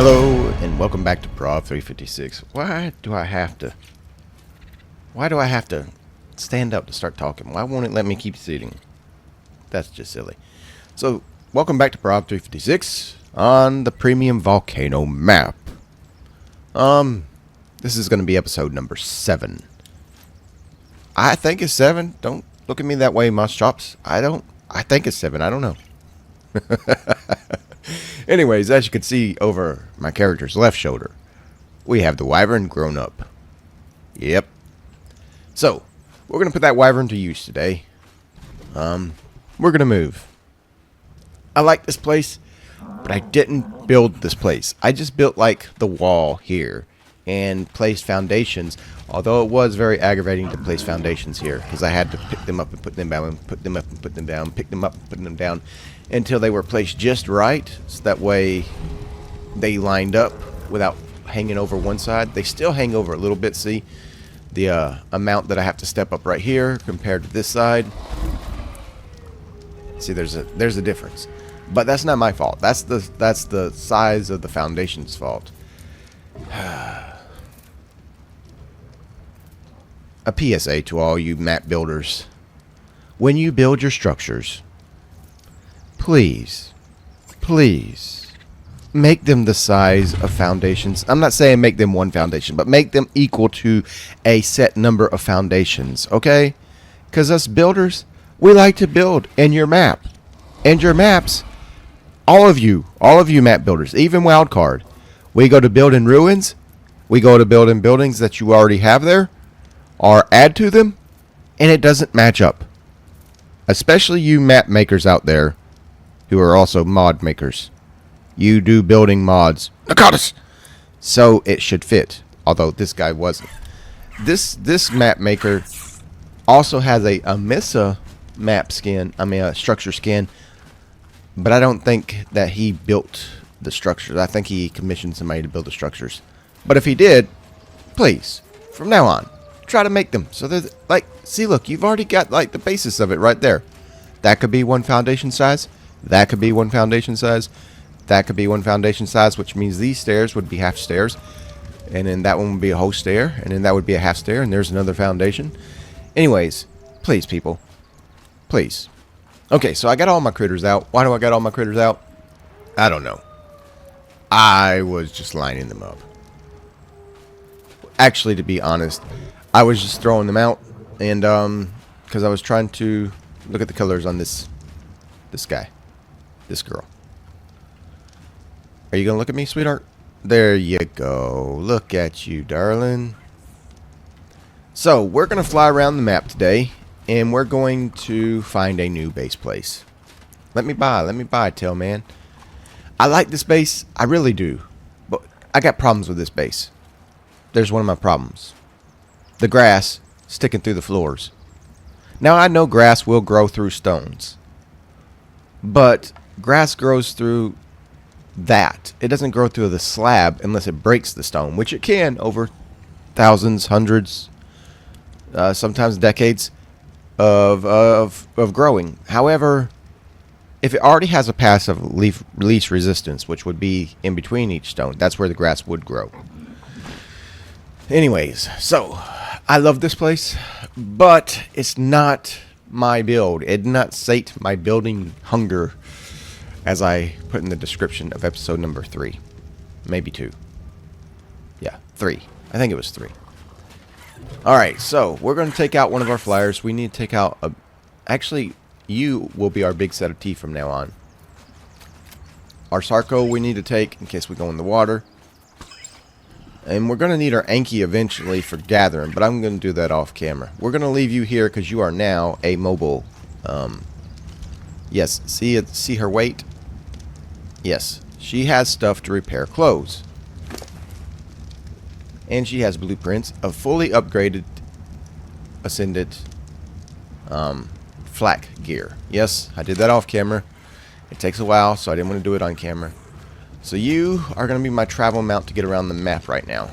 Hello and welcome back to Prov 356. Why do I have to stand up to start talking? Why won't it let me keep sitting? That's just silly. So, welcome back to Prov 356 on the premium Volcano map. This is going to be episode number 7. I think it's 7. Don't look at me that way, Moss Chops. I think it's 7. I don't know. Anyways, as you can see over my character's left shoulder, we have the wyvern grown up. Yep. So, we're going to put that wyvern to use today. We're going to move. I like this place, but I didn't build this place. I just built like the wall here and placed foundations, although it was very aggravating to place foundations here because I had to pick them up and put them down and put them up and put them down, pick them up and put them down until they were placed just right, so that way they lined up without hanging over one side. They still hang over a little bit, see? The amount that I have to step up right here compared to this side. See, there's a difference. But that's not my fault. That's the size of the foundation's fault. A PSA to all you map builders. When you build your structures, please make them the size of foundations. I'm not saying make them one foundation, but make them equal to a set number of foundations, okay? Because us builders, we like to build in your map. And your maps, all of you map builders, even Wildcard, we go to build in ruins, we go to build in buildings that you already have there, or add to them, and it doesn't match up. Especially you map makers out there who are also mod makers. You do building mods. Nakatas! So it should fit. Although this guy wasn't. This map maker also has a Missa map skin. A structure skin. But I don't think that he built the structures. I think he commissioned somebody to build the structures. But if he did, please, from now on, try to make them. So they're like, see, look, you've already got like the basis of it right there. That could be one foundation size. That could be one foundation size. That could be one foundation size, which means these stairs would be half stairs. And then that one would be a whole stair. And then that would be a half stair. And there's another foundation. Anyways, please, people. Please. Okay, so I got all my critters out. Why do I got all my critters out? I don't know. I was just lining them up. Actually, to be honest, I was just throwing them out. And, because I was trying to look at the colors on this guy. This girl. Are you going to look at me, sweetheart? There you go. Look at you, darling. So, we're going to fly around the map today. And we're going to find a new base place. Let me buy, Tailman. I like this base. I really do. But I got problems with this base. There's one of my problems. The grass sticking through the floors. Now, I know grass will grow through stones. But grass grows through that. It doesn't grow through the slab unless it breaks the stone, which it can over thousands, hundreds, sometimes decades of growing. However, if it already has a passive release resistance, which would be in between each stone, that's where the grass would grow. Anyways, so I love this place, but it's not my build. It did not sate my building hunger, as I put in the description of episode number 3. Maybe 2. Yeah, 3. I think it was 3. Alright, so we're going to take out one of our flyers. We need to take out a... Actually, you will be our big set of teeth from now on. Our Sarco we need to take in case we go in the water. And we're going to need our Anki eventually for gathering, but I'm going to do that off camera. We're going to leave you here because you are now a mobile. Yes, see her weight? Yes, she has stuff to repair clothes. And she has blueprints of fully upgraded, ascended, flak gear. Yes, I did that off camera. It takes a while, so I didn't want to do it on camera. So you are going to be my travel mount to get around the map right now.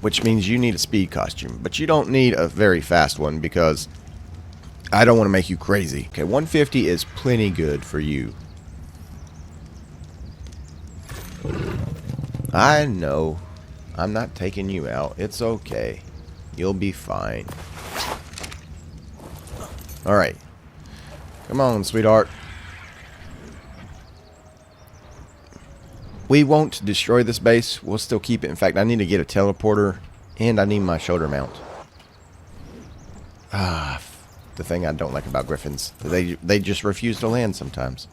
Which means you need a speed costume. But you don't need a very fast one because I don't want to make you crazy. Okay, 150 is plenty good for you. I know. I'm not taking you out. It's okay. You'll be fine. Alright. Come on, sweetheart. We won't destroy this base. We'll still keep it. In fact, I need to get a teleporter. And I need my shoulder mount. Ah, the thing I don't like about griffins. They just refuse to land sometimes.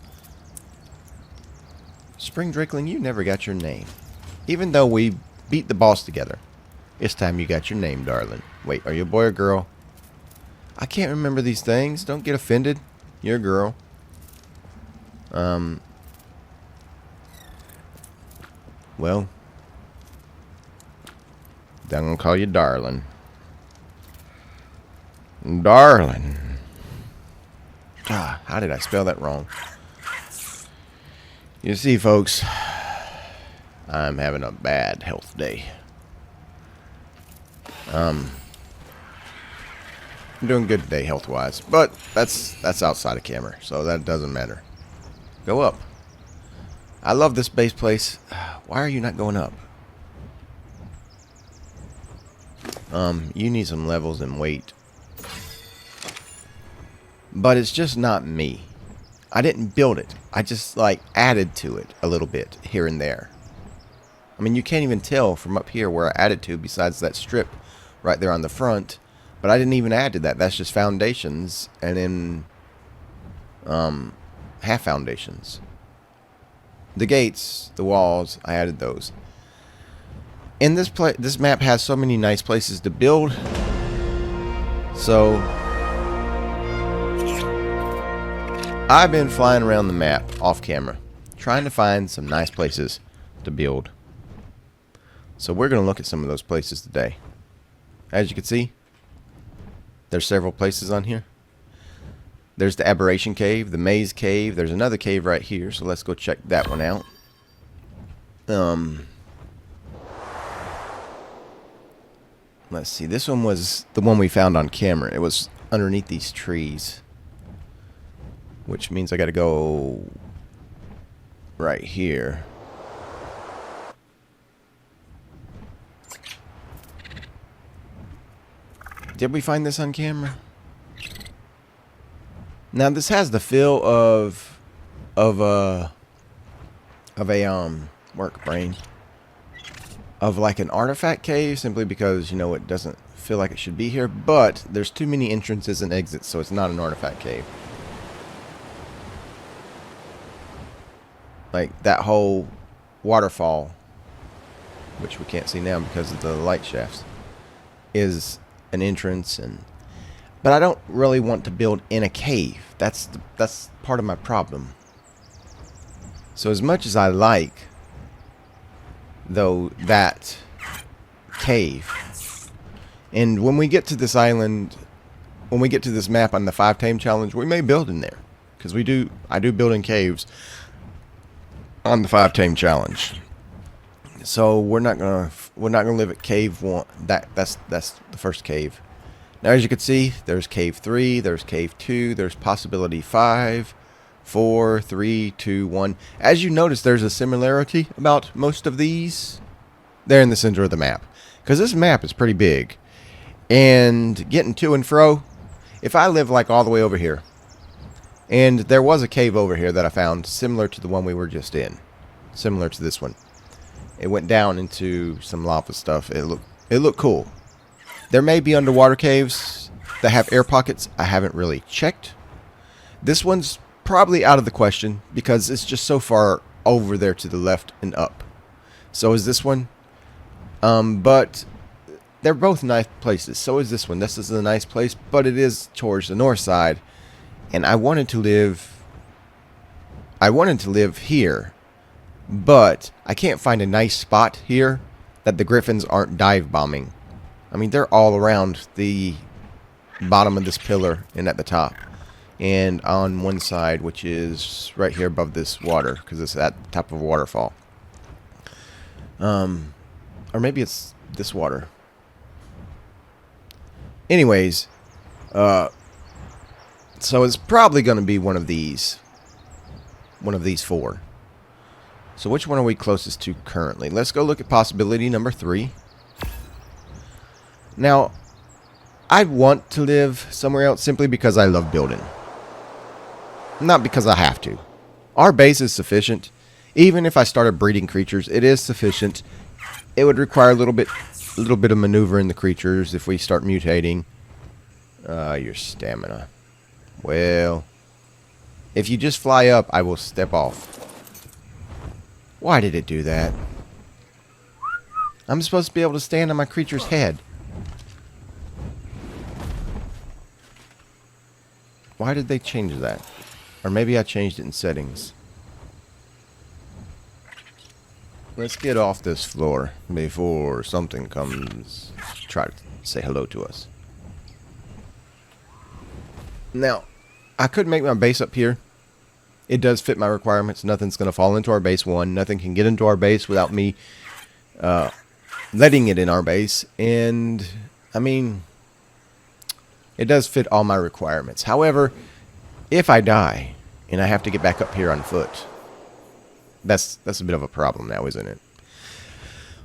Spring Drakeling, you never got your name. Even though we beat the boss together. It's time you got your name, darling. Wait, are you a boy or girl? I can't remember these things. Don't get offended. You're a girl. Well, I'm gonna call you darling. Darling. Ah, how did I spell that wrong? You see, folks, I'm having a bad health day. I'm doing good today health-wise, but that's outside of camera, so that doesn't matter. Go up. I love this base place. Why are you not going up? You need some levels and weight. But it's just not me. I didn't build it. I just, like, added to it a little bit here and there. I mean, you can't even tell from up here where I added to besides that strip right there on the front. But I didn't even add to that. That's just foundations and then half foundations. The gates, the walls, I added those. And this map has so many nice places to build. So I've been flying around the map off camera, trying to find some nice places to build. So we're going to look at some of those places today. As you can see, there's several places on here. There's the Aberration Cave, the Maze Cave. There's another cave right here, so let's go check that one out. Let's see. This one was the one we found on camera. It was underneath these trees, which means I got to go right here. Did we find this on camera? Now this has the feel of work brain of like an artifact cave, simply because, you know, it doesn't feel like it should be here, but there's too many entrances and exits, so it's not an artifact cave. Like that whole waterfall, which we can't see now because of the light shafts, is an entrance. But I don't really want to build in a cave. That's part of my problem. So as much as I like, though, that cave, and when we get to this island, when we get to this map on the 5 tame challenge, we may build in there, because I do build in caves on the 5 tame challenge. So we're not gonna live at cave 1. That's the first cave. Now, as you can see, there's cave 3, there's cave 2, there's possibility 5, 4, 3, 2, 1. As you notice, there's a similarity about most of these. They're in the center of the map, because this map is pretty big, and getting to and fro. If I live like all the way over here, and there was a cave over here that I found similar to the one we were just in, similar to this one. It went down into some lava stuff. It looked cool. There may be underwater caves that have air pockets. I haven't really checked. This one's probably out of the question because it's just so far over there to the left and up. So is this one. But they're both nice places. So is this one. This is a nice place, but it is towards the north side. And I wanted to live here, but I can't find a nice spot here that the griffins aren't dive bombing. I mean, they're all around the bottom of this pillar and at the top. And on one side, which is right here above this water, because it's at the top of a waterfall. Or maybe it's this water. Anyways, so it's probably going to be one of these 4. So which one are we closest to currently? Let's go look at possibility number 3. Now, I want to live somewhere else simply because I love building. Not because I have to. Our base is sufficient. Even if I started breeding creatures, it is sufficient. It would require a little bit of maneuver in the creatures if we start mutating. Your stamina. Well, if you just fly up, I will step off. Why did it do that? I'm supposed to be able to stand on my creature's head. Why did they change that? Or maybe I changed it in settings. Let's get off this floor before something comes to try to say hello to us. Now, I could make my base up here. It does fit my requirements. Nothing's going to fall into our base 1. Nothing can get into our base without me letting it in our base. And, I mean, it does fit all my requirements. However, if I die and I have to get back up here on foot, that's a bit of a problem now, isn't it?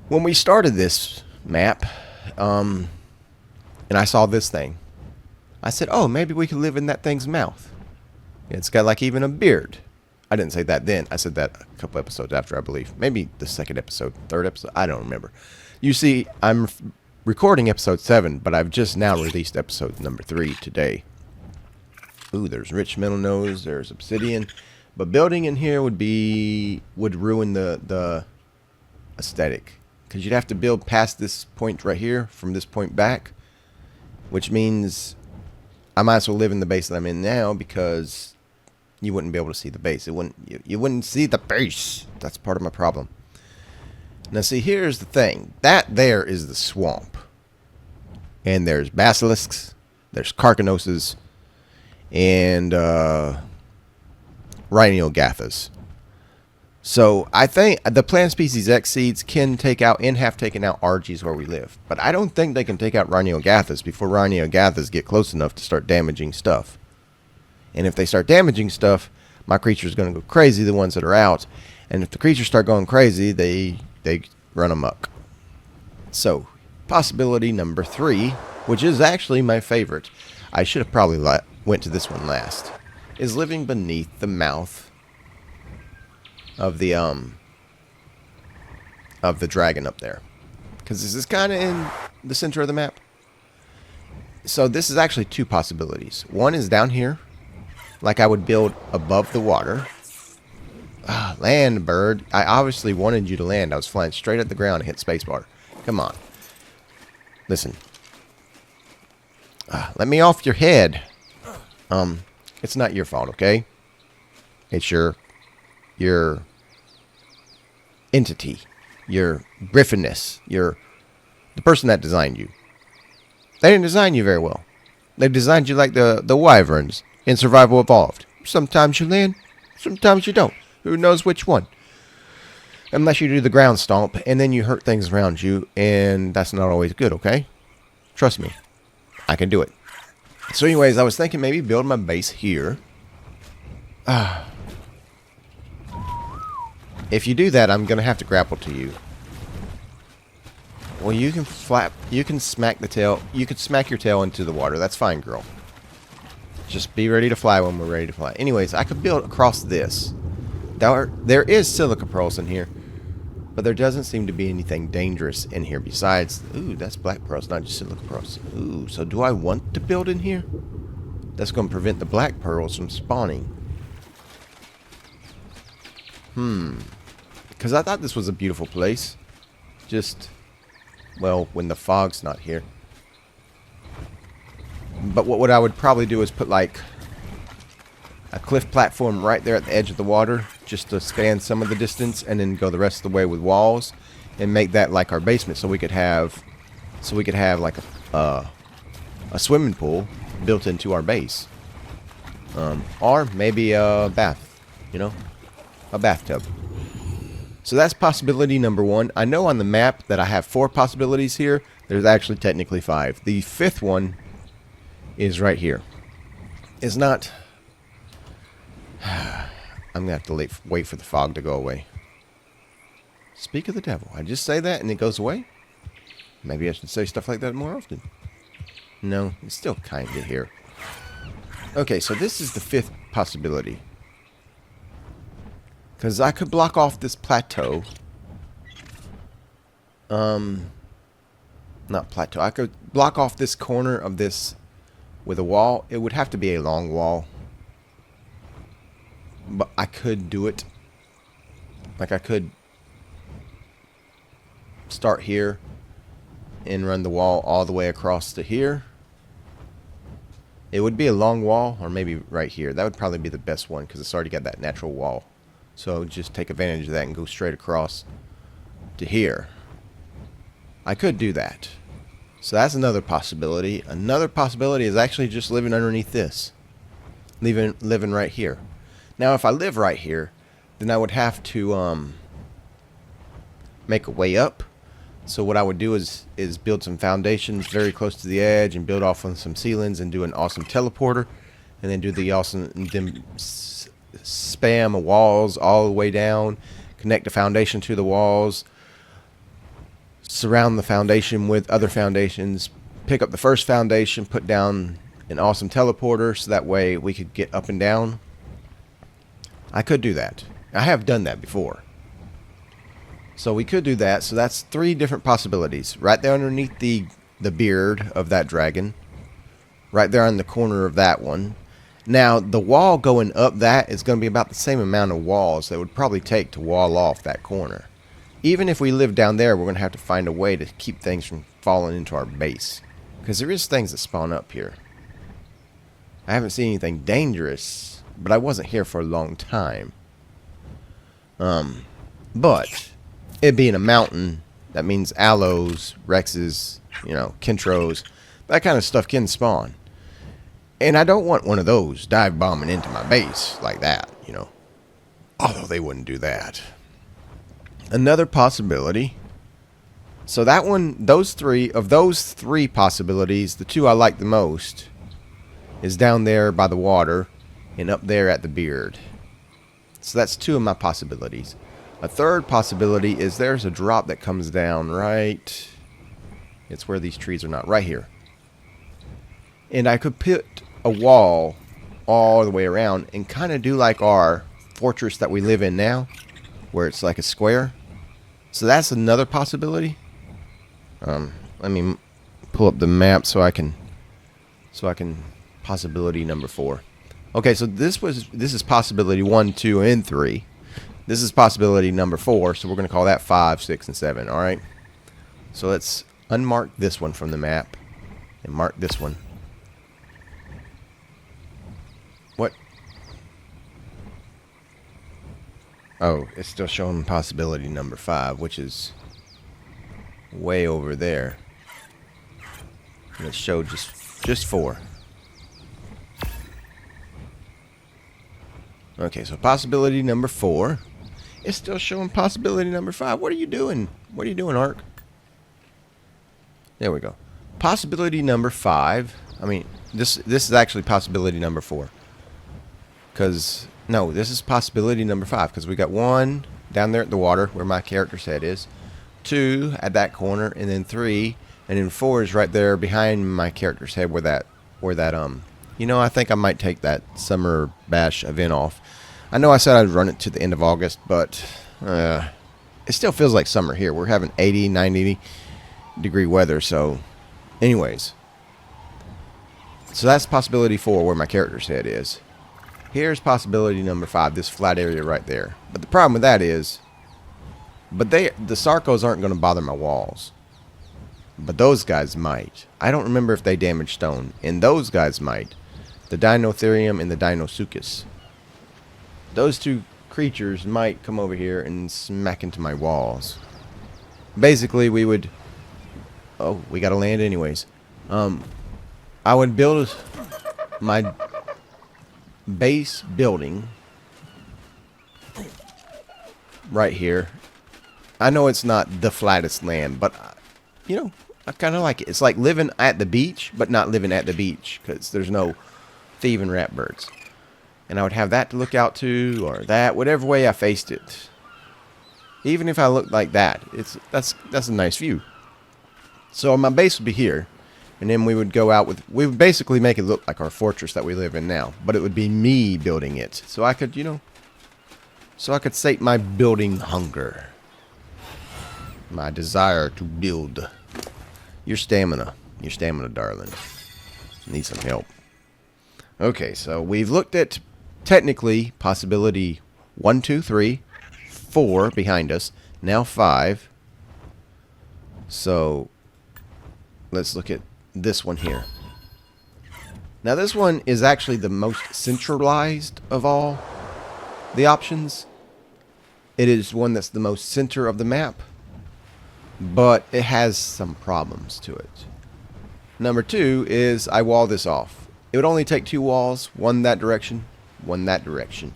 When we started this map, and I saw this thing, I said, oh, maybe we could live in that thing's mouth. It's got like even a beard. I didn't say that then. I said that a couple episodes after, I believe. Maybe the second episode, third episode. I don't remember. You see, I'm recording episode 7, but I've just now released episode number 3 today. Ooh, there's rich metal nose. There's obsidian. But building in here would ruin the aesthetic. Because you'd have to build past this point right here, from this point back. Which means I might as well live in the base that I'm in now, because you wouldn't be able to see the base. You wouldn't see the base. That's part of my problem. Now see, here's the thing. That there is the swamp. And there's basilisks, there's carcanoses, and rhinogathas. So I think the plant species X seeds can take out and have taken out Argies where we live. But I don't think they can take out rhinogathas before rhinogathas get close enough to start damaging stuff. And if they start damaging stuff, my creature's going to go crazy, the ones that are out. And if the creatures start going crazy, they run amok. So, possibility number 3, which is actually my favorite. I should have probably went to this one last. Is living beneath the mouth of the dragon up there. Because this is kind of in the center of the map. So this is actually 2 possibilities. One is down here, like I would build above the water. Land, bird. I obviously wanted you to land. I was flying straight at the ground and hit spacebar. Come on. Listen. Let me off your head. It's not your fault, okay? It's your entity, your griffinness, the person that designed you. They didn't design you very well. They designed you like the wyverns in Survival Evolved. Sometimes you land, sometimes you don't. Who knows which one? Unless you do the ground stomp, and then you hurt things around you, and that's not always good, okay? Trust me. I can do it. So anyways, I was thinking maybe build my base here. If you do that, I'm going to have to grapple to you. Well, you can flap. You can smack the tail. You could smack your tail into the water. That's fine, girl. Just be ready to fly when we're ready to fly. Anyways, I could build across this. There is silica pearls in here, but there doesn't seem to be anything dangerous in here besides... Ooh, that's black pearls, not just silica pearls. Ooh, so do I want to build in here? That's going to prevent the black pearls from spawning. Because I thought this was a beautiful place. Just, well, when the fog's not here. But what I would probably do is put like a cliff platform right there at the edge of the water, just to span some of the distance, and then go the rest of the way with walls, and make that like our basement, so we could have like a swimming pool built into our base, or maybe a bath, a bathtub. So that's possibility number 1. I know on the map that I have 4 possibilities here. There's actually technically 5. The 5th one is right here. It's not... I'm going to have to wait for the fog to go away. Speak of the devil. I just say that and it goes away. Maybe I should say stuff like that more often. No, it's still kind of here. Okay, so this is the fifth possibility. Because I could block off this plateau. Not plateau. I could block off this corner of this with a wall. It would have to be a long wall. But I could do it. Like I could start here and run the wall all the way across to here. It would be a long wall, or maybe right here. That would probably be the best one because it's already got that natural wall. So just take advantage of that and go straight across to here. I could do that. So that's another possibility. Another possibility is actually just living underneath this. Living right here. Now if I live right here, then I would have to make a way up. So what I would do is build some foundations very close to the edge and build off on some ceilings and do an awesome teleporter. And then do the awesome, and then spam walls all the way down. Connect the foundation to the walls. Surround the foundation with other foundations, pick up the first foundation, put down an awesome teleporter so that way we could get up and down. I could do that. I have done that before. So we could do that. So that's three different possibilities. Right there underneath the beard of that dragon. Right there on the corner of that one. Now the wall going up that is going to be about the same amount of walls that it would probably take to wall off that corner. Even if we live down there, we're going to have to find a way to keep things from falling into our base. Because there is things that spawn up here. I haven't seen anything dangerous, but I wasn't here for a long time. But it being a mountain, that means aloes, rexes, you know, kentros, that kind of stuff can spawn. And I don't want one of those dive bombing into my base like that, you know. Although they wouldn't do that. Another possibility. So that one, those three possibilities, the two I like the most is down there by the water and up there at the beard. So that's two of my possibilities. A third possibility is there's a drop that comes down right. It's where these trees are not, right here. And I could put a wall all the way around and kind of do like our fortress that we live in now, where it's like a square. So that's another possibility. Let me pull up the map so I can possibility number 4. Okay, so this is possibility 1, 2, and 3. This is possibility number 4, so we're going to call that 5, 6, and 7. All right. So let's unmark this one from the map and mark this one. What? Oh, it's still showing possibility number 5, which is way over there. Let's show just 4. Okay, so possibility number 4 is still showing possibility number 5. What are you doing? What are you doing, Ark? There we go. Possibility number 5. I mean, this is actually possibility number 4. Because no, this is possibility number 5 because we got 1 down there at the water where my character's head is, 2 at that corner, and then 3, and then 4 is right there behind my character's head where that you know, I think I might take that summer bash event off. I know I said I'd run it to the end of August, but it still feels like summer here. We're having 80, 90 degree weather, so anyways. So that's possibility 4 where my character's head is. Here's possibility number 5, this flat area right there. But the problem with that is, the Sarcos aren't going to bother my walls. But those guys might. I don't remember if they damage stone. And those guys might. The Dinotherium and the Dinosuchus. Those two creatures might come over here and smack into my walls. Basically, we would... Oh, we got to land anyways. I would build my base building right here. I know it's not the flattest land, but you know, I kind of like it. It's like living at the beach, but not living at the beach because there's no thieving rat birds. And I would have that to look out to, or that, whatever way I faced it. Even if I look like that, that's a nice view. So my base would be here, and then we would go out with, we would basically make it look like our fortress that we live in now, but it would be me building it. So I could, so I could sate my building hunger. My desire to build. Your stamina, darling. Need some help. Okay, so we've looked at technically possibility 1, 2, 3, 4 behind us. Now 5. So let's look at this one here. Now this one is actually the most centralized of all the options. It is one that's the most center of the map, but it has some problems to it. Number 2 is I wall this off. It would only take 2 walls, one that direction, one that direction.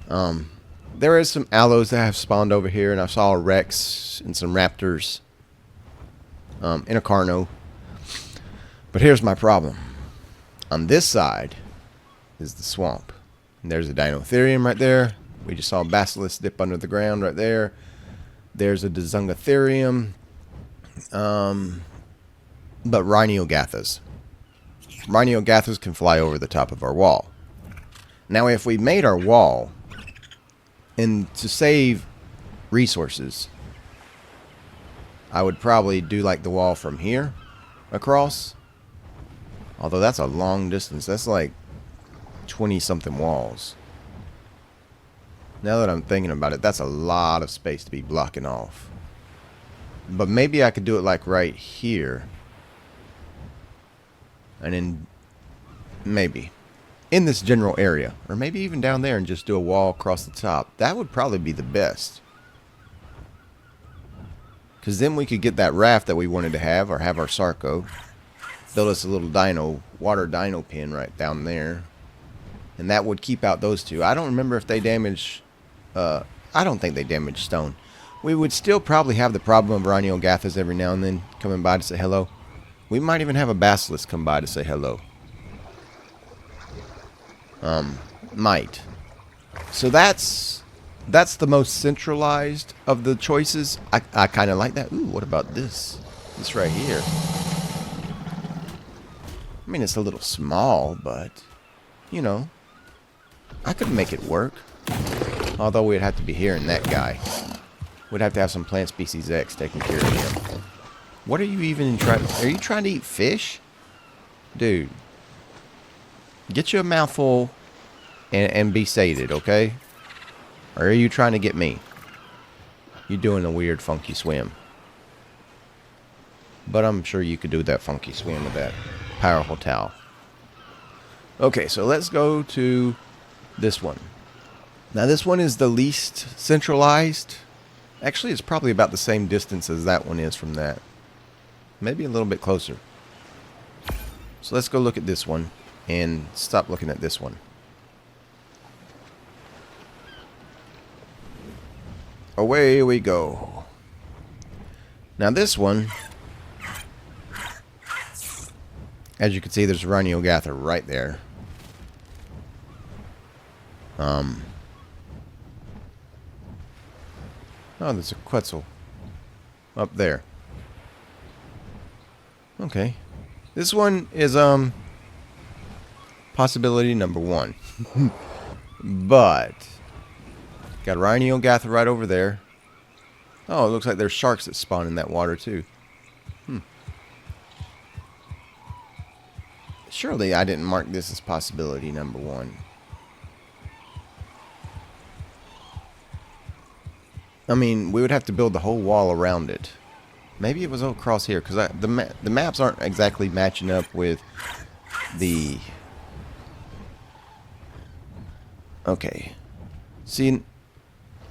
There is some aloes that have spawned over here, and I saw a Rex and some raptors in a Carno. But here's my problem. On this side is the swamp. And there's a Dinotherium right there. We just saw a Basilisk dip under the ground right there. There's a Dezungatherium. But Rhinogathas. Rhinogathas can fly over the top of our wall. Now if we made our wall, and to save resources, I would probably do like the wall from here across. Although that's a long distance. That's like 20 something walls. Now that I'm thinking about it, that's a lot of space to be blocking off. But maybe I could do it like right here. And then maybe in this general area, or maybe even down there, and just do a wall across the top. That would probably be the best, because then we could get that raft that we wanted to have, or have our Sarco, build us a little water dino pen right down there, and that would keep out those two. I don't remember if they damage, I don't think they damage stone. We would still probably have the problem of Rhinogathas every now and then coming by to say hello. We might even have a Basilisk come by to say hello. Might. So that's the most centralized of the choices. I kind of like that. Ooh, what about this? This right here. I mean, it's a little small, but, you know, I could make it work. Although we'd have to be hearing that guy. We'd have to have some plant species X taking care of him. What are you even trying? Are you trying to eat fish? Dude. Get you a mouthful and be sated, okay? Or are you trying to get me? You're doing a weird funky swim. But I'm sure you could do that funky swim with that powerful towel. Okay, so let's go to this one. Now this one is the least centralized. Actually, it's probably about the same distance as that one is from that. Maybe a little bit closer. So let's go look at this one and stop looking at this one. Away we go. Now this one, as you can see, there's a Rhinogatha right there. Oh, there's a Quetzal up there. Okay. This one is possibility number 1. But got a Rhinogatha right over there. Oh, it looks like there's sharks that spawn in that water too. Surely I didn't mark this as possibility number 1. I mean, we would have to build the whole wall around it. Maybe it was across here, because the maps aren't exactly matching up with the... Okay. See,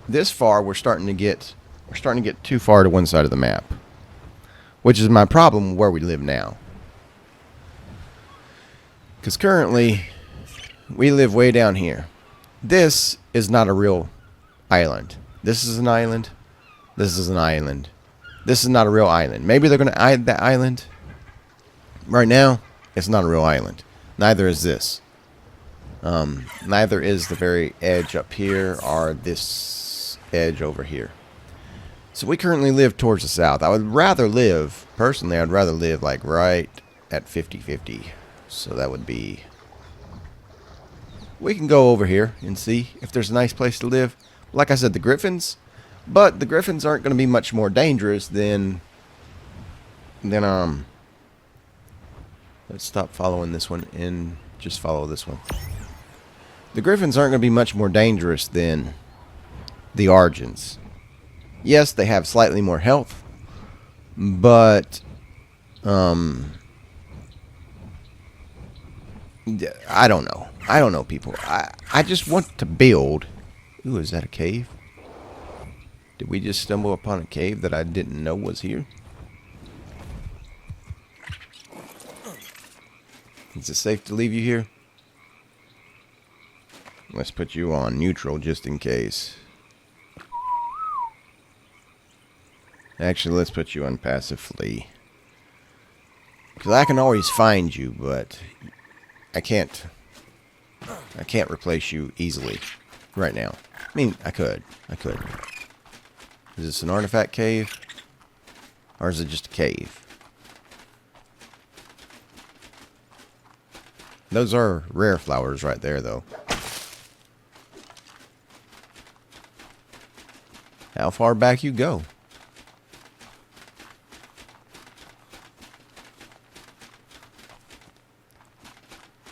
this far we're starting to get too far to one side of the map, which is my problem where we live now. Because currently we live way down here. This is not a real island. This is an island. This is an island. This is not a real island. Maybe they're going to add that island. Right now, it's not a real island. Neither is this. Neither is the very edge up here or this edge over here. So we currently live towards the south. I would rather live, personally, I'd rather live like right at 50-50. So that would be... We can go over here and see if there's a nice place to live. Like I said, the griffins. But the griffins aren't going to be much more dangerous than... Let's stop following this one and just follow this one. The griffins aren't going to be much more dangerous than the Argents. Yes, they have slightly more health, but I don't know. I don't know, people. I just want to build. Ooh, is that a cave? Did we just stumble upon a cave that I didn't know was here? Is it safe to leave you here? Let's put you on neutral just in case. Actually, let's put you on passive flee. Because I can always find you, but I can't replace you easily right now. I mean, I could. Is this an artifact cave? Or is it just a cave? Those are rare flowers right there, though. How far back you go?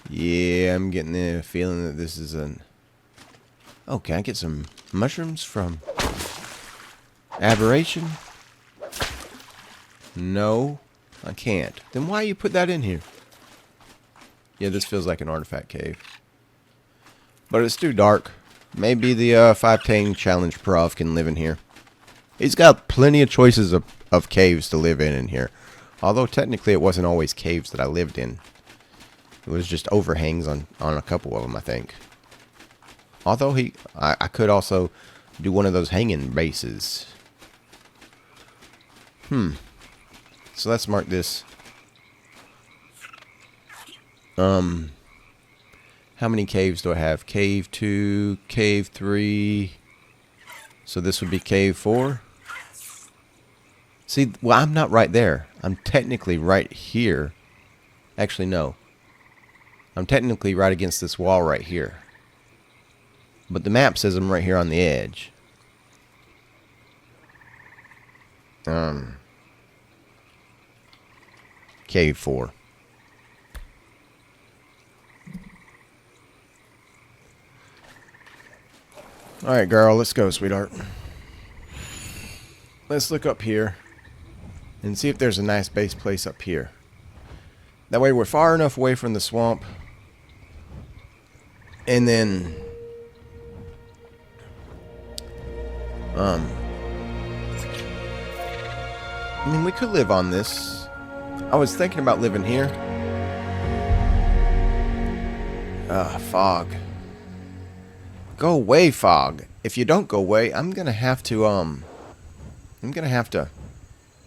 Yeah, I'm getting the feeling that this is an... Oh, can I get some mushrooms from Aberration? No, I can't. Then why you put that in here? Yeah, this feels like an artifact cave. But it's too dark. Maybe the 510 challenge prof can live in here. He's got plenty of choices of caves to live in here. Although technically it wasn't always caves that I lived in. It was just overhangs on a couple of them, I think. Although I could also do one of those hanging bases. So let's mark this. How many caves do I have? Cave 2, cave 3. So this would be cave 4. See, well, I'm not right there. I'm technically right here. Actually, no. I'm technically right against this wall right here. But the map says I'm right here on the edge. Cave 4. Alright, girl, let's go, sweetheart. Let's look up here and see if there's a nice base place up here. That way we're far enough away from the swamp. And then I mean, we could live on this. I was thinking about living here. Fog. Go away, fog. If you don't go away, I'm gonna have to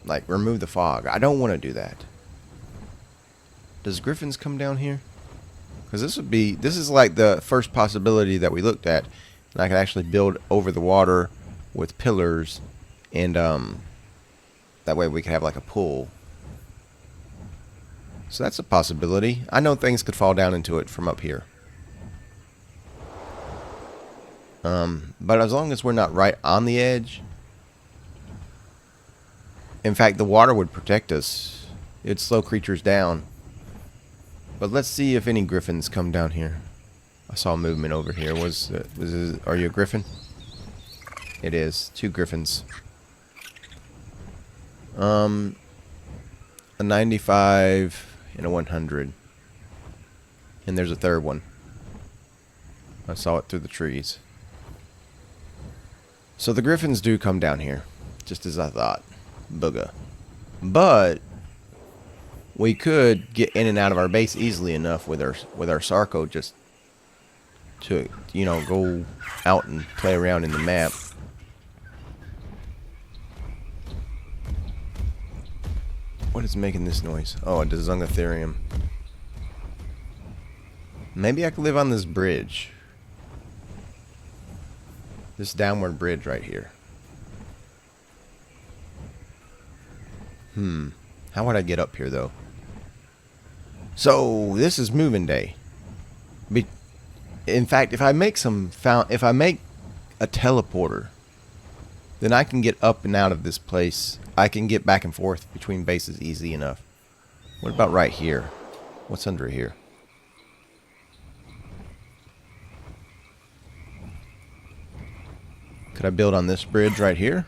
like remove the fog. I don't want to do that. Does griffins come down here? Because this is like the first possibility that we looked at. And I could actually build over the water with pillars, and that way we could have like a pool. So that's a possibility. I know things could fall down into it from up here. But as long as we're not right on the edge. In fact, the water would protect us. It'd slow creatures down. But let's see if any griffins come down here. I saw movement over here. Are you a griffin? It is. 2 griffins. A 95 and a 100. And there's a third one. I saw it through the trees. So the griffins do come down here, just as I thought. Booga. But we could get in and out of our base easily enough with our Sarco just to, you know, go out and play around in the map. What is making this noise? Oh, a Dezungatherium. Maybe I could live on this bridge. This downward bridge right here. How would I get up here though? So this is moving day. In fact, if I make a teleporter, then I can get up and out of this place. I can get back and forth between bases easy enough. What about right here? What's under here? Could I build on this bridge right here?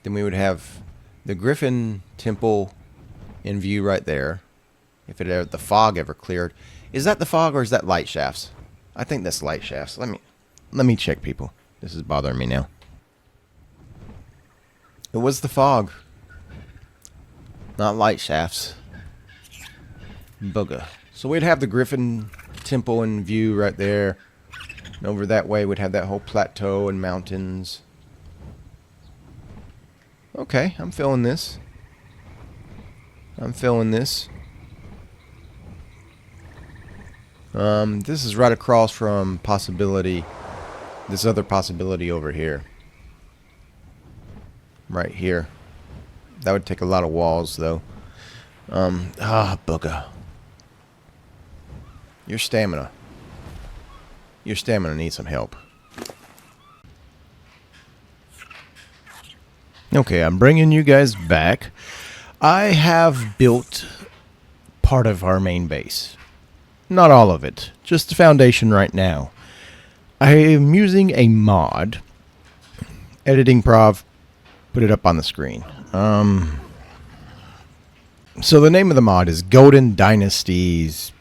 Then we would have the Griffin Temple in view right there. If the fog ever cleared. Is that the fog or is that light shafts? I think that's light shafts. Let me check, people. This is bothering me now. It was the fog. Not light shafts. Bugger. So we'd have the Griffin Temple in view right there. And over that way we'd have that whole plateau and mountains. Okay, I'm feeling this. I'm feeling this. This is right across from possibility. This other possibility over here. Right here. That would take a lot of walls, though. Bugger. Your stamina. Your stamina needs some help. Okay, I'm bringing you guys back. I have built part of our main base. Not all of it. Just the foundation right now. I am using a mod. Editing Prov. Put it up on the screen. So the name of the mod is Golden Dynasties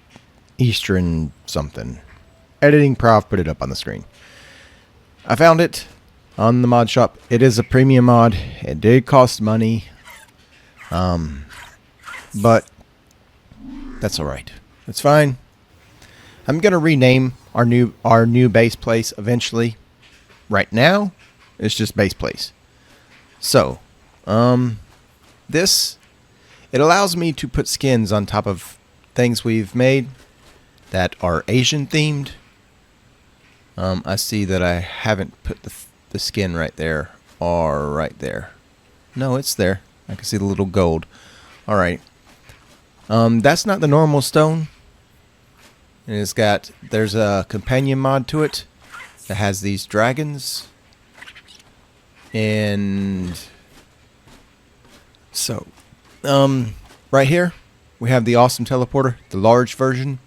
Eastern something. Editing Prov put it up on the screen. I found it on the mod shop. It is a premium mod. It did cost money. But that's alright. It's fine. I'm gonna rename our new BasePlace eventually. Right now, it's just BasePlace. So, it allows me to put skins on top of things we've made that are Asian themed. I see that I haven't put the skin right there or right there. No, it's there. I can see the little gold. All right. That's not the normal stone. And there's a companion mod to it that has these dragons. And so, right here, we have the awesome teleporter, the large version.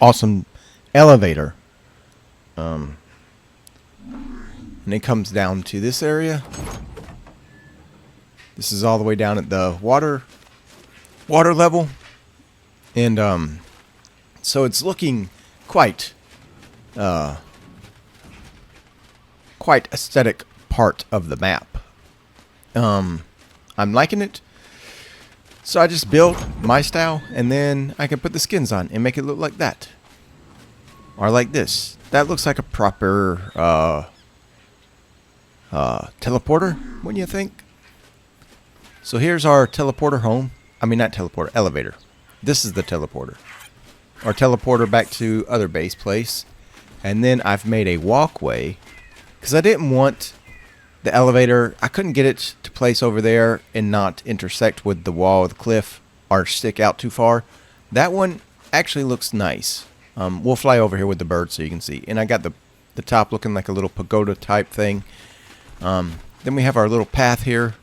Awesome elevator. And it comes down to this area. This is all the way down at the water level. And, so it's looking quite aesthetic part of the map. I'm liking it. So I just built my style, and then I can put the skins on and make it look like that. Or like this. That looks like a proper teleporter, wouldn't you think? So here's our teleporter home. I mean, not teleporter, elevator. This is the teleporter. Our teleporter back to other BasePlace. And then I've made a walkway, because I didn't want the elevator. I couldn't get it to place over there and not intersect with the wall of the cliff or stick out too far. That one actually looks nice. We'll fly over here with the bird so you can see. And I got the top looking like a little pagoda type thing. Then we have our little path here.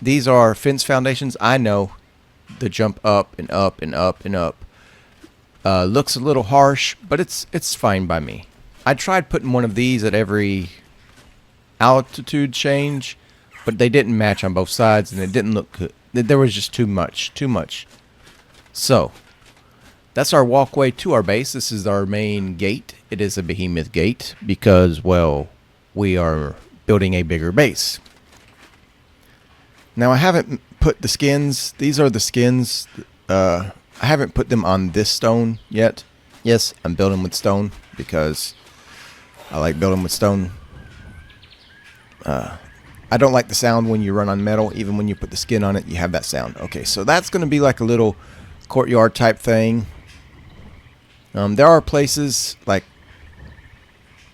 These are fence foundations. I know the jump up and up and up and up looks a little harsh, but it's fine by me. I tried putting one of these at every altitude change, but they didn't match on both sides, and it didn't look good. There was just too much. So, that's our walkway to our base. This is our main gate. It is a behemoth gate because, well, we are building a bigger base. Now, I haven't put the skins. These are the skins. I haven't put them on this stone yet. Yes, I'm building with stone because I like building with stone. I don't like the sound when you run on metal. Even when you put the skin on it, you have that sound. Okay, so that's going to be like a little courtyard type thing. There are places like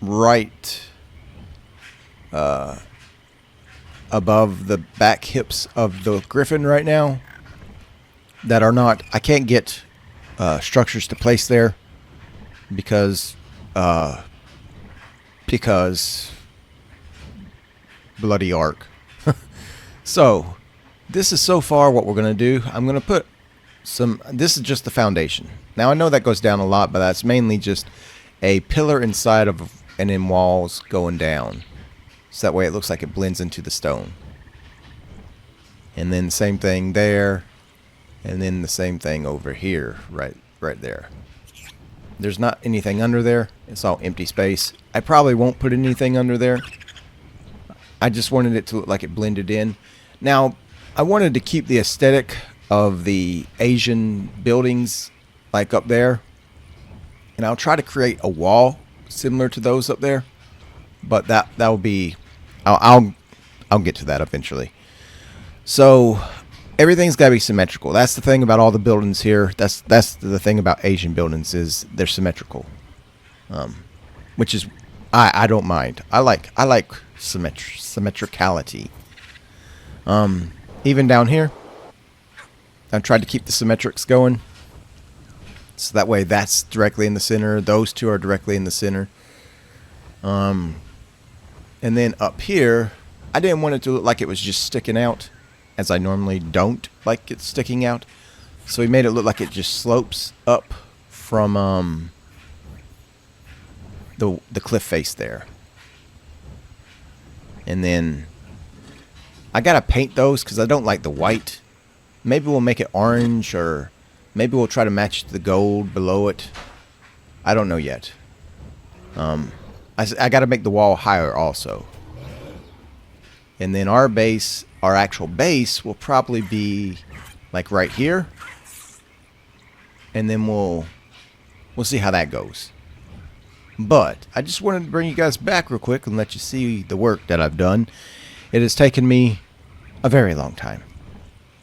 right above the back hips of the griffin right now that are not. I can't get structures to place there because bloody arc. So this is so far what we're gonna do. I'm gonna put some. This is just the foundation. Now I know that goes down a lot, but that's mainly just a pillar inside of and in walls going down. So that way it looks like it blends into the stone. And then same thing there. And then the same thing over here, right there. There's not anything under there. It's all empty space. I probably won't put anything under there. I just wanted it to look like it blended in. Now, I wanted to keep the aesthetic of the Asian buildings like up there. And I'll try to create a wall similar to those up there. But that will be, I'll get to that eventually. So everything's got to be symmetrical. That's the thing about all the buildings here. That's the thing about Asian buildings is they're symmetrical, which is I don't mind. I like symmetricality. Even down here, I've tried to keep the symmetrics going, so that way that's directly in the center. Those two are directly in the center. And then up here, I didn't want it to look like it was just sticking out, as I normally don't like it sticking out. So we made it look like it just slopes up from the cliff face there. And then I gotta paint those because I don't like the white. Maybe we'll make it orange, or maybe we'll try to match the gold below it. I don't know yet. I gotta make the wall higher also. And then our actual base will probably be like right here. And then we'll see how that goes. But I just wanted to bring you guys back real quick and let you see the work that I've done. It has taken me a very long time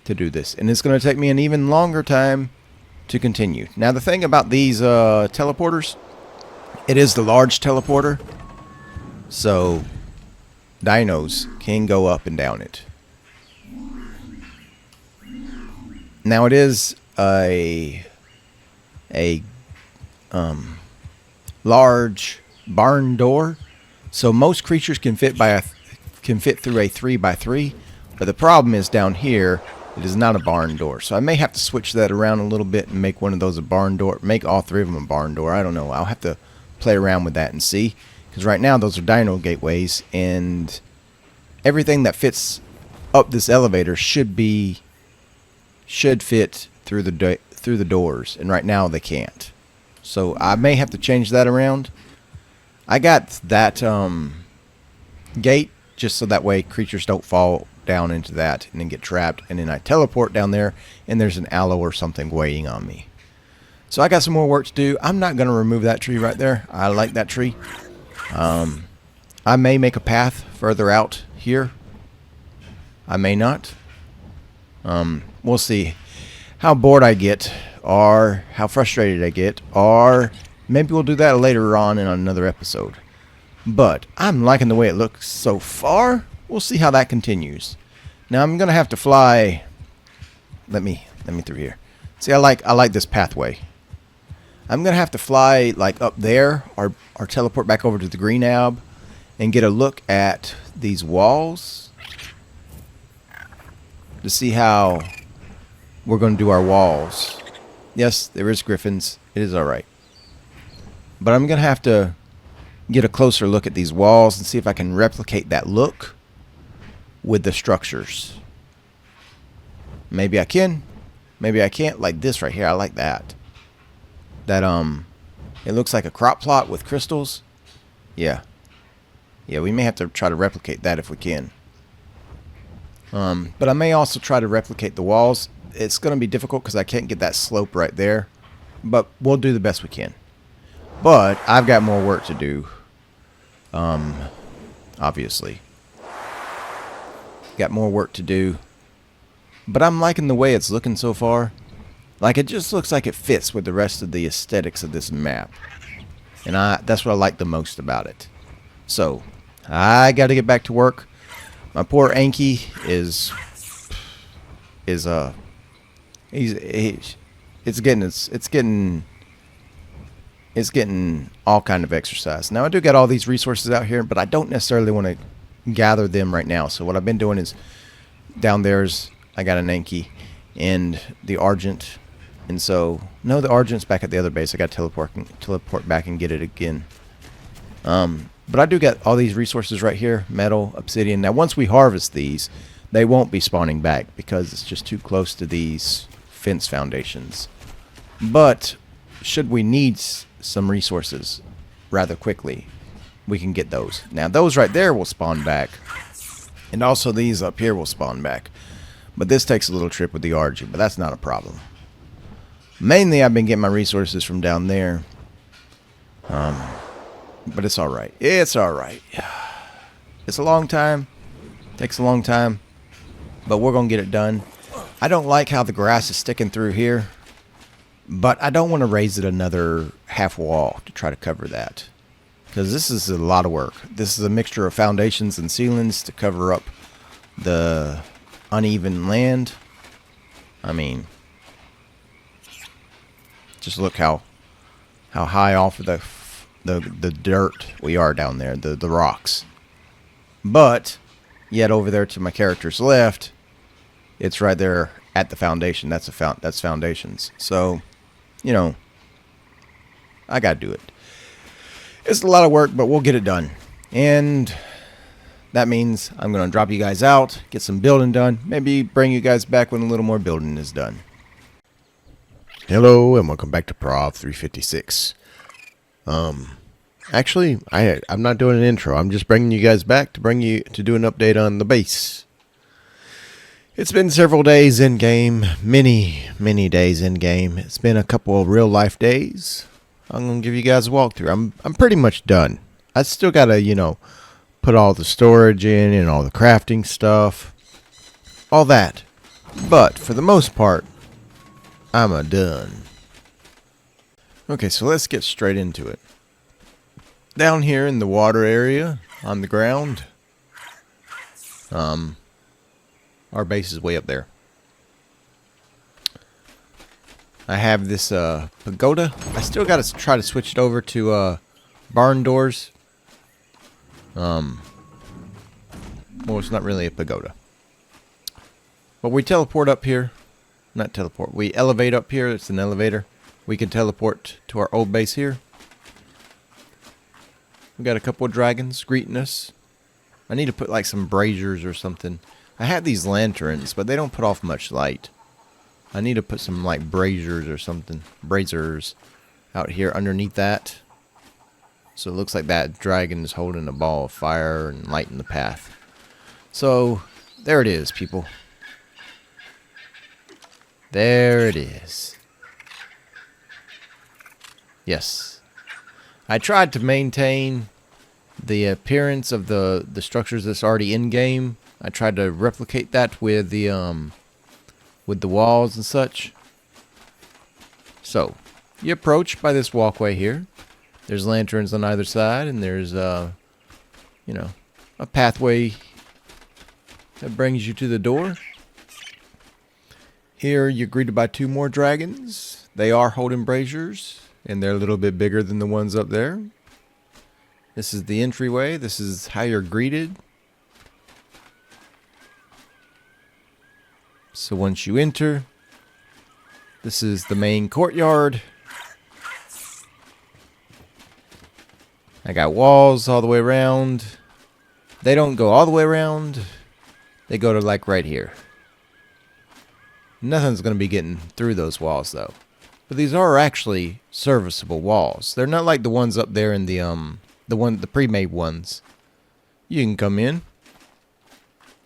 to do this, and it's going to take me an even longer time to continue. Now the thing about these teleporters, it is the large teleporter, so dinos can go up and down it. Now it is a large barn door, so most creatures can fit through a 3x3, but the problem is down here it is not a barn door, so I may have to switch that around a little bit and make one of those a barn door, make all three of them a barn door. I don't know, I'll have to play around with that and see, because right now those are dino gateways, and everything that fits up this elevator should fit through the doors, and right now they can't. So I may have to change that around. I got that gate just so that way creatures don't fall down into that and then get trapped, and then I teleport down there and there's an aloe or something waiting on me. So I got some more work to do. I'm not going to remove that tree right there. I like that tree. I may make a path further out here. I may not. We'll see how bored I get, or how frustrated I get, or maybe we'll do that later on in another episode. But I'm liking the way it looks so far. We'll see how that continues. Now I'm gonna have to fly. Let me through here. See, I like this pathway. I'm gonna have to fly like up there, or teleport back over to the green ab, and get a look at these walls to see how we're gonna do our walls. Yes, there is griffins. It is alright. But I'm going to have to get a closer look at these walls and see if I can replicate that look with the structures. Maybe I can. Maybe I can't. Like this right here. I like that. That, it looks like a crop plot with crystals. Yeah. Yeah, we may have to try to replicate that if we can. But I may also try to replicate the walls. It's going to be difficult because I can't get that slope right there. But we'll do the best we can. But I've got more work to do. Obviously. Got more work to do. But I'm liking the way it's looking so far. Like, it just looks like it fits with the rest of the aesthetics of this map. And that's what I like the most about it. So, I got to get back to work. My poor Anki is it's getting all kind of exercise. Now I do got all these resources out here, but I don't necessarily want to gather them right now. So what I've been doing is down there's I got an Anki and the Argent, and so no, the Argent's back at the other base. I got to teleport back and get it again. But I do get all these resources right here: metal, obsidian. Now once we harvest these, they won't be spawning back because it's just too close to these fence foundations. But should we need some resources rather quickly, we can get those. Now those right there will spawn back, and also these up here will spawn back. But this takes a little trip with the RG, but that's not a problem. Mainly I've been getting my resources from down there. But it's alright. It's alright. It's a long time. Takes a long time. But we're going to get it done. I don't like how the grass is sticking through here. But I don't want to raise it another half wall to try to cover that. Because this is a lot of work. This is a mixture of foundations and ceilings to cover up the uneven land. I mean, just look how high off of the dirt we are down there, the rocks. But yet over there to my character's left, it's right there at the foundation. That's foundations. So, you know, I gotta do it. It's a lot of work, but we'll get it done. And that means I'm gonna drop you guys out, get some building done, maybe bring you guys back when a little more building is done. Hello and welcome back to Prov 356. Actually, I'm not doing an intro. I'm just bringing you guys back to do an update on the base. It's been several days in game, many days in game. It's been a couple of real life days. I'm gonna give you guys a walkthrough. I'm pretty much done. I still gotta, put all the storage in and all the crafting stuff, all that. But for the most part, I'm done. Okay, so let's get straight into it. Down here in the water area, on the ground, our base is way up there. I have this pagoda. I still got to try to switch it over to barn doors. Well, it's not really a pagoda. But we teleport up here. Not teleport. We elevate up here. It's an elevator. We can teleport to our old base here. We got a couple of dragons greeting us. I need to put like some braziers or something. I have these lanterns, but they don't put off much light. I need to put some like braziers or something. Braziers out here underneath that. So it looks like that dragon is holding a ball of fire and lighting the path. So there it is, people. There it is. Yes. I tried to maintain the appearance of the structures that's already in game. I tried to replicate that with the walls and such. So, you approach by this walkway here. There's lanterns on either side, and there's a pathway that brings you to the door. Here you're greeted by two more dragons. They are holding braziers, and they're a little bit bigger than the ones up there. This is the entryway. This is how you're greeted. So once you enter, this is the main courtyard. I got walls all the way around. They don't go all the way around. They go to like right here. Nothing's going to be getting through those walls though. But these are actually serviceable walls. They're not like the ones up there in the pre-made ones. You can come in.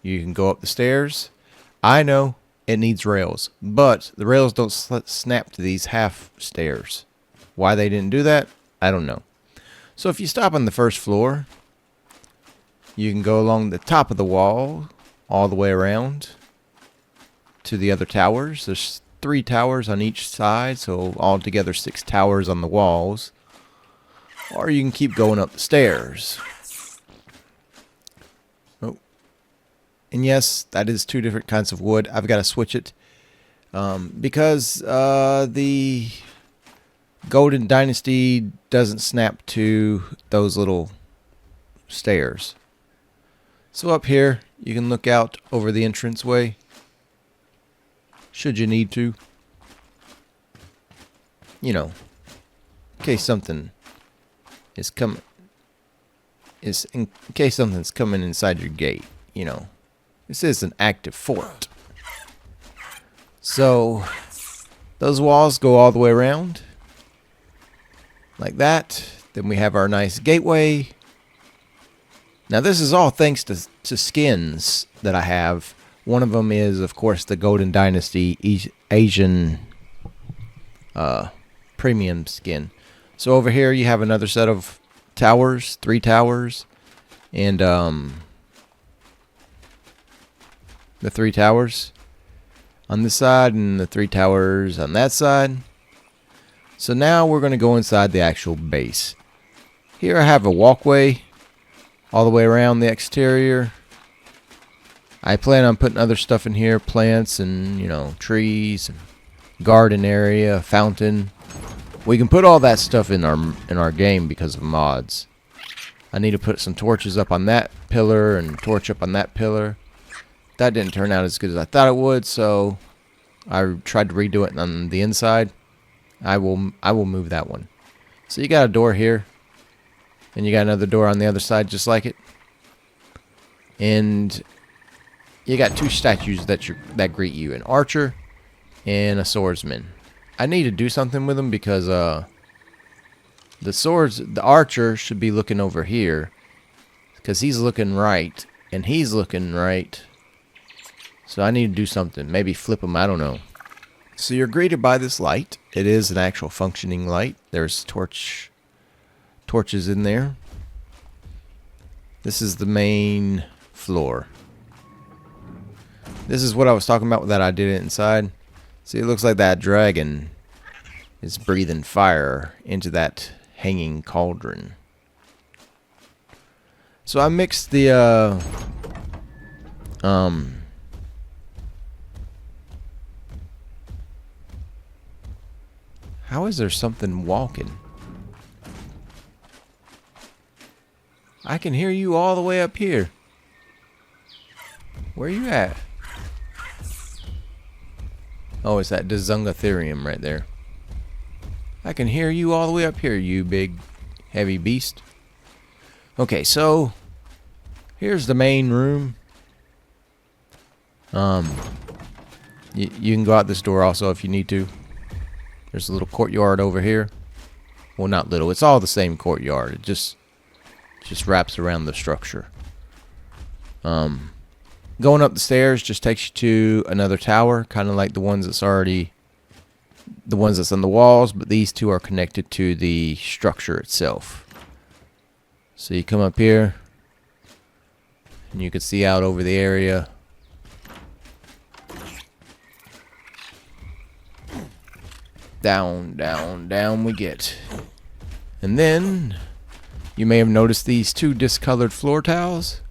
You can go up the stairs. I know it needs rails, but the rails don't snap to these half stairs. Why they didn't do that, I don't know. So if you stop on the first floor, you can go along the top of the wall all the way around to the other towers. There's 3 towers on each side, so altogether 6 towers on the walls. Or you can keep going up the stairs. Oh. And yes, that is 2 different kinds of wood. I've got to switch it. Because the Golden Dynasty doesn't snap to those little stairs. So up here, you can look out over the entranceway, should you need to. You know, in case something is coming. In case something's coming inside your gate, you know. This is an active fort. So, those walls go all the way around. Like that. Then we have our nice gateway. Now this is all thanks to skins that I have. One of them is, of course, the Golden Dynasty Asian premium skin. So over here you have another set of towers, 3 towers. And the 3 towers on this side and the 3 towers on that side. So now we're going to go inside the actual base. Here I have a walkway all the way around the exterior. I plan on putting other stuff in here, plants and, you know, trees, and garden area, fountain. We can put all that stuff in our game because of mods. I need to put some torches up on that pillar and torch up on that pillar. That didn't turn out as good as I thought it would, so I tried to redo it on the inside. I will move that one. So you got a door here, and you got another door on the other side just like it. And you got 2 statues that greet you, an archer and a swordsman. I need to do something with them because the archer should be looking over here because he's looking right and he's looking right. So I need to do something. Maybe flip them. I don't know. So you're greeted by this light. It is an actual functioning light. There's torches in there. This is the main floor. This is what I was talking about that I did it inside. See, it looks like that dragon is breathing fire into that hanging cauldron. So I mixed the how is there something walking? I can hear you all the way up here. Where are you at? Oh, it's that Dizungatherium right there. I can hear you all the way up here, you big, heavy beast. Okay, so here's the main room. You can go out this door also if you need to. There's a little courtyard over here. Well, not little. It's all the same courtyard. It just wraps around the structure. Going up the stairs just takes you to another tower, kind of like the ones that's on the walls, but these 2 are connected to the structure itself. So you come up here, and you can see out over the area. Down, down, down we get. And then, you may have noticed these 2 discolored floor tiles.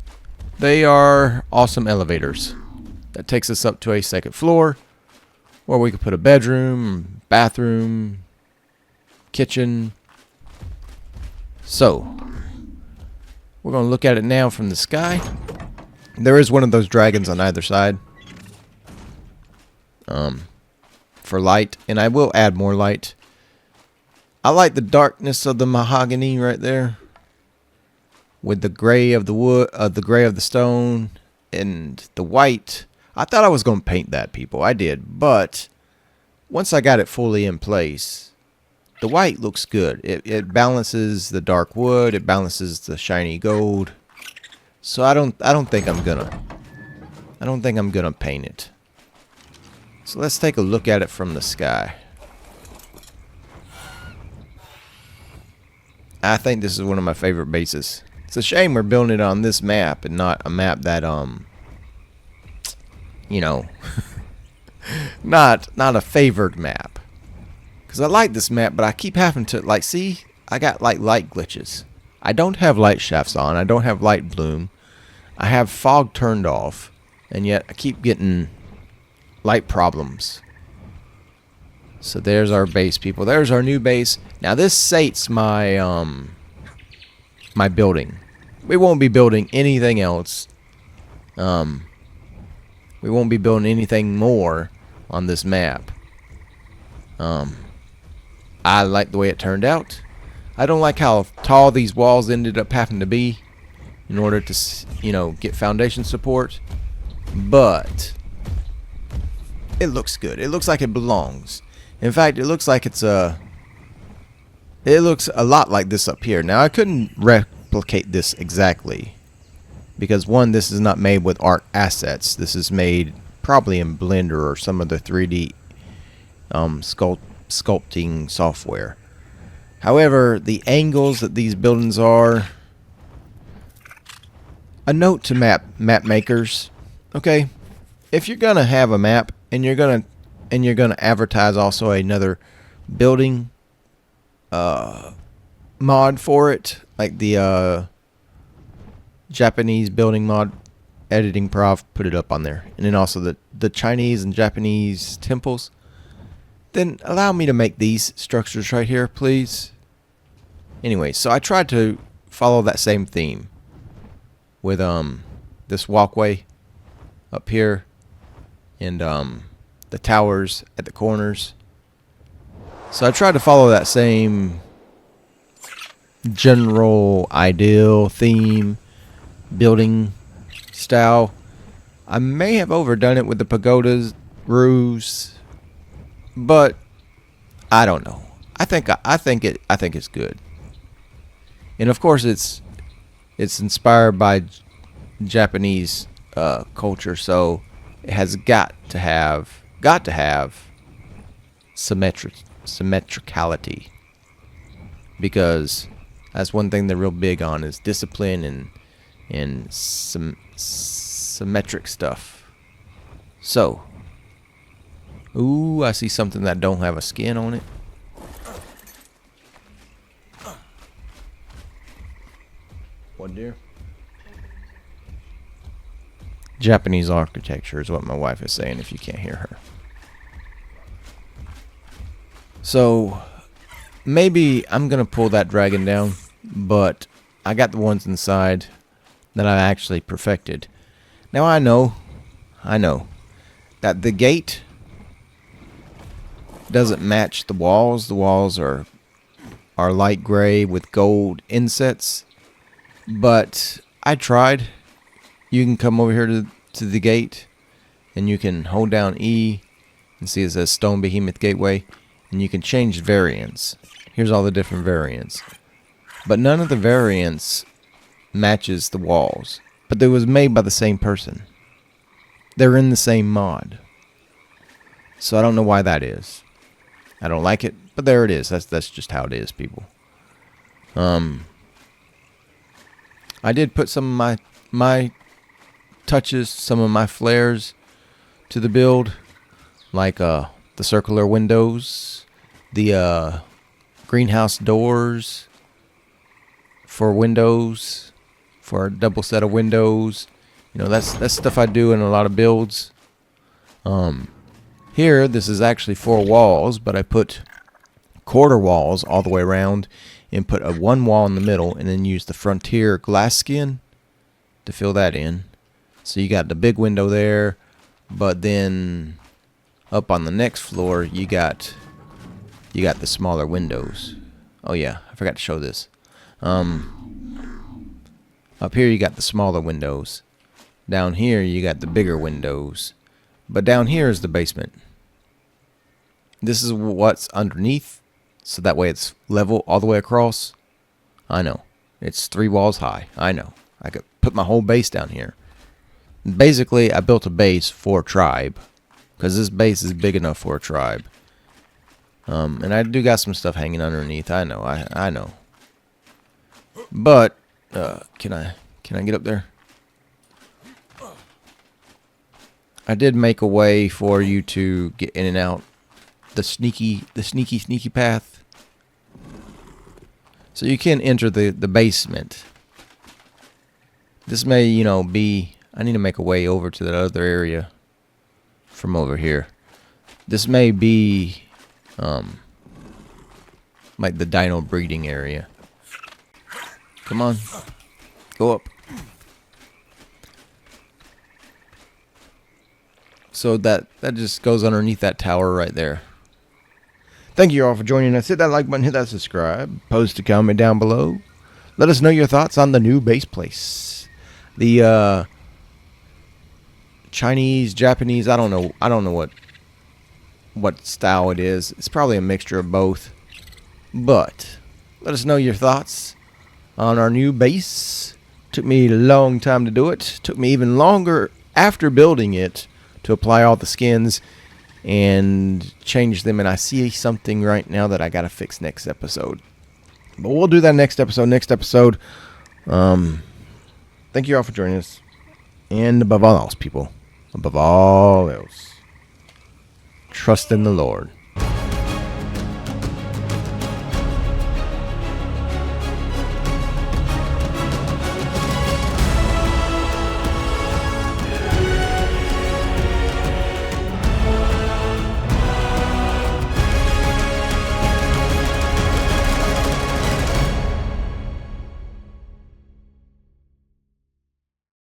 They are awesome elevators. That takes us up to a 2nd floor, where we could put a bedroom, bathroom, kitchen. So, we're going to look at it now from the sky. There is one of those dragons on either side. For light, and I will add more light. I like the darkness of the mahogany right there, with the gray of the wood, the gray of the stone, and the white. I thought I was going to paint that, people. I did, but once I got it fully in place, the white looks good. It balances the dark wood. It balances the shiny gold. So I don't think I'm gonna paint it. So let's take a look at it from the sky. I think this is one of my favorite bases. It's a shame we're building it on this map and not a map that you know, not a favored map. Because I like this map, but I keep having to, like, see, I got, like, light glitches. I don't have light shafts on. I don't have light bloom. I have fog turned off. And yet, I keep getting light problems. So there's our base, people. There's our new base. Now, this sates my, my building. We won't be building anything else. We won't be building anything more on this map. I like the way it turned out. I don't like how tall these walls ended up having to be in order to, you know, get foundation support. But it looks good. It looks like it belongs. In fact, it looks like it's a... It looks a lot like this up here. Now, I couldn't replicate this exactly. Because, one, this is not made with art assets. This is made probably in Blender or some other 3D sculpting software. However, the angles that these buildings are... A note to map makers. Okay? If you're going to have a map and you're going to advertise also another building mod for it, like the Japanese building mod, editing prof put it up on there, and then also the Chinese and Japanese temples, then allow me to make these structures right here, please. Anyway, so I tried to follow that same theme with this walkway up here and the towers at the corners. So I tried to follow that same general ideal theme building style. I may have overdone it with the pagodas roofs, but I don't know. I think it's good. And of course it's inspired by Japanese culture, so it has got to have symmetricality, because that's one thing they're real big on, is discipline and symmetric stuff. So, ooh, I see something that don't have a skin on it. What, dear? Japanese architecture is what my wife is saying, if you can't hear her. So, maybe I'm going to pull that dragon down, but I got the ones inside that I actually perfected. Now I know that the gate doesn't match the walls. The walls are light gray with gold insets, but I tried. You can come over here to the gate, and you can hold down E and see it says Stone Behemoth Gateway, and you can change variants. Here's all the different variants, but none of the variants matches the walls, but they was made by the same person. They're in the same mod, so I don't know why that is. I don't like it, but there it is. That's just how it is, people. I did put some of my touches, some of my flares to the build, like the circular windows, the greenhouse doors for windows, for a double set of windows. You know, that's stuff I do in a lot of builds. Here, this is actually 4 walls, but I put quarter walls all the way around and put a 1 wall in the middle, and then use the frontier glass skin to fill that in. So you got the big window there, but then up on the next floor you got the smaller windows. Oh yeah, I forgot to show this. Up here you got the smaller windows. Down here you got the bigger windows. But down here is the basement. This is what's underneath, so that way it's level all the way across. I know. It's 3 walls high. I know. I could put my whole base down here. Basically, I built a base for a tribe, because this base is big enough for a tribe. And I do got some stuff hanging underneath. I know. I know. But can I get up there? I did make a way for you to get in and out. The sneaky path. So you can enter the basement. This may, you know, be... I need to make a way over to that other area from over here. This may be like the dino breeding area. Come on. Go up. So that just goes underneath that tower right there. Thank you all for joining us. Hit that like button, hit that subscribe, post a comment down below. Let us know your thoughts on the new BasePlace. The Chinese, Japanese, I don't know what style it is. It's probably a mixture of both. But let us know your thoughts on our new base. Took me a long time to do it. Took me even longer after building it to apply all the skins and change them, and I see something right now that I gotta fix next episode. But we'll do that next episode. Thank you all for joining us. And above all else, people, above all else, trust in the Lord.